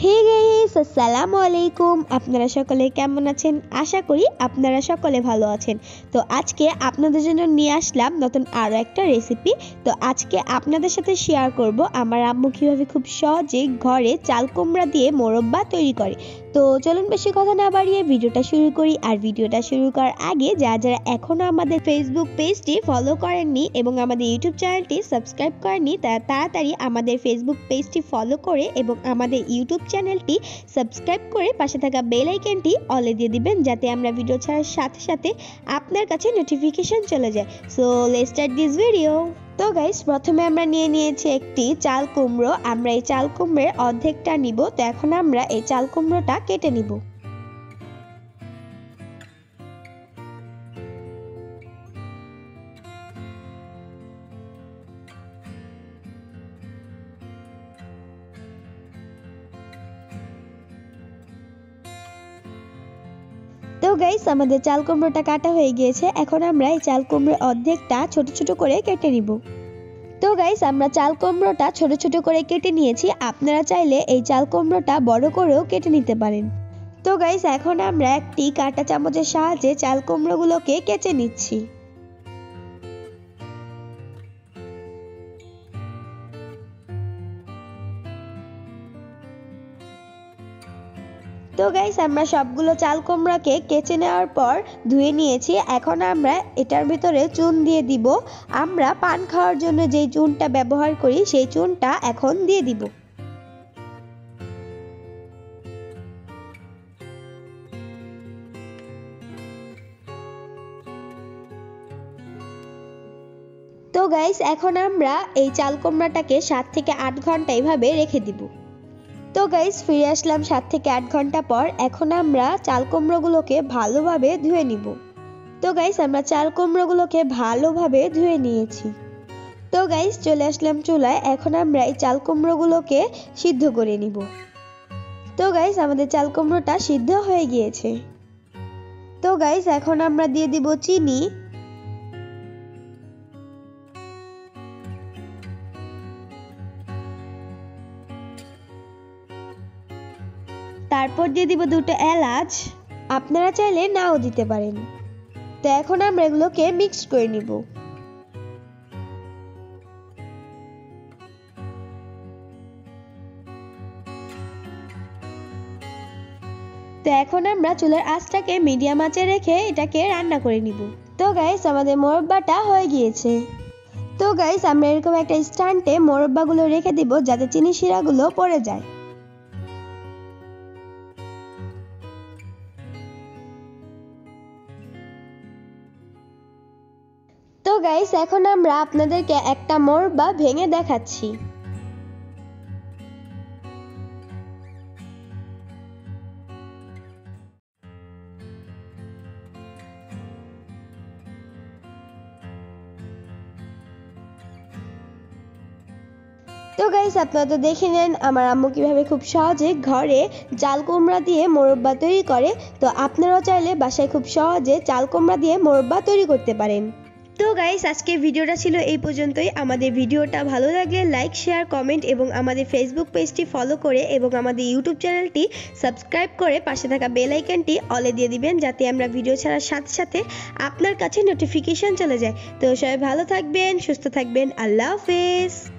Hey guys, আসসালামু আলাইকুম। আপনারা সকলে কেমন আছেন? আশা করি আপনারা সকলে ভালো আছেন। তো আজকে আপনাদের জন্য নিয়ে আসলাম নতুন আরো একটা রেসিপি। তো আজকে আপনাদের সাথে শেয়ার করব আমার আম্মু কিভাবে খুব সহজে ঘরে চাল কুমড়া দিয়ে মোরব্বা তৈরি করে। তো চলুন বেশি কথা না বাড়িয়ে ভিডিওটা শুরু করি। আর ভিডিওটা শুরু করার আগে যারা এখনো আমাদের ফেসবুক পেজটি ফলো করেননি এবং আমাদের ইউটিউব চ্যানেলটি সাবস্ক্রাইব করেননি তারা তাড়াতাড়ি আমাদের ফেসবুক পেজটি ফলো করে এবং আমাদের ইউটিউব চ্যানেলটি সাবস্ক্রাইব করে পাশে থাকা বেল আইকনটি অলে দিয়ে দিবেন, যাতে আমরা ভিডিও ছাড়ার সাথে সাথে আপনার কাছে নোটিফিকেশন চলে যায়। So let's start this video. তো গাইস, প্রথমে আমরা নিয়ে নিয়েছি একটি চাল কুমড়ো। আমরা এই চাল কুমড়োর অর্ধেকটা নিব। তো এখন আমরা এই চাল কুমড়োটা কেটে নিব। তো গাইস, আমাদের চাল কুমড়োটা কাটা হয়ে গিয়েছে। এখন আমরা এই চাল কুমড়োর অর্ধেকটা ছোট ছোট করে কেটে নিব। তো গাইস, আমরা চাল কুমড়োটা ছোট ছোট করে কেটে নিয়েছি। আপনারা চাইলে এই চাল কুমড়োটা বড় করেও কেটে নিতে পারেন। তো গাইস, এখন আমরা একটি কাঁটা চামচের সাহায্যে চাল কুমড়োগুলোকে কেচে নিচ্ছি। তো গাইস, আমরা সবগুলো চাল কুমড়াকে কেচে নেওয়ার পর ধুয়ে নিয়েছি। এখন আমরা এটার ভিতরে চুন দিয়ে দিব। আমরা পান খাওয়ার জন্য যেই চুনটা ব্যবহার করি সেই চুনটা এখন দিয়ে দিব। তো গাইস, এখন আমরা এই চাল কুমড়াটাকে 7 থেকে 8 ঘন্টা এইভাবে রেখে দিব। তো গাইস, ফিরে আসলাম 7 থেকে 8 ঘন্টা পর। এখন আমরা চাল কুমড়োগুলোকে ভালোভাবে ধুয়ে নিব। তো গাইস, আমরা চাল কুমড়োগুলোকে ভালোভাবে ধুয়ে নিয়েছি। তো গাইস, চলে আসলাম চুলায়। এখন আমরা এই চাল কুমড়োগুলোকে সিদ্ধ করে নিব। তো গাইস, আমাদের চাল কুমড়োটা সিদ্ধ হয়ে গিয়েছে। তো গাইস, এখন আমরা দিয়ে দিব চিনি, তারপর দিয়ে দিব 2টা এলাচ। আপনারা চাইলে নাও দিতে পারেন। তো এখন আমরা এগুলোকে মিক্স করে নিব। তো এখন আমরা চুলার আঁচটাকে মিডিয়াম আঁচে রেখে এটাকে রান্না করে নিব। তো গাইস, আমাদের মোরব্বাটা হয়ে গিয়েছে। তো গাইস, আমরা এরকম একটা স্ট্যান্ডে মোরব্বাগুলো রেখে দিব যাতে চিনি শিরাগুলো পড়ে যায়। তো গাইস, এখন আমরা আপনাদেরকে একটা মোরব্বা ভেঙে দেখাচ্ছি। তো গাইস, আপনারা তো দেখে নেন আমার আম্মু কিভাবে খুব সহজে ঘরে চাল কুমড়া দিয়ে মোরব্বা তৈরি করে। তো আপনারাও চাইলে বাসায় খুব সহজে চাল কুমড়া দিয়ে মোরব্বা তৈরি করতে পারেন। তো গাইস, আজকের ভিডিওটা ছিল এই পর্যন্তই। আমাদের ভিডিওটা ভালো লাগলে লাইক, শেয়ার, কমেন্ট এবং আমাদের ফেসবুক পেজটি ফলো করে এবং আমাদের ইউটিউব চ্যানেলটি সাবস্ক্রাইব করে পাশে থাকা বেল আইকনটি অলে দিয়ে দিবেন, যাতে আমরা ভিডিও ছাড়ার সাথে সাথে আপনার কাছে নোটিফিকেশন চলে যায়। তো সবাই ভালো থাকবেন, সুস্থ থাকবেন। আল্লাহ হাফেজ।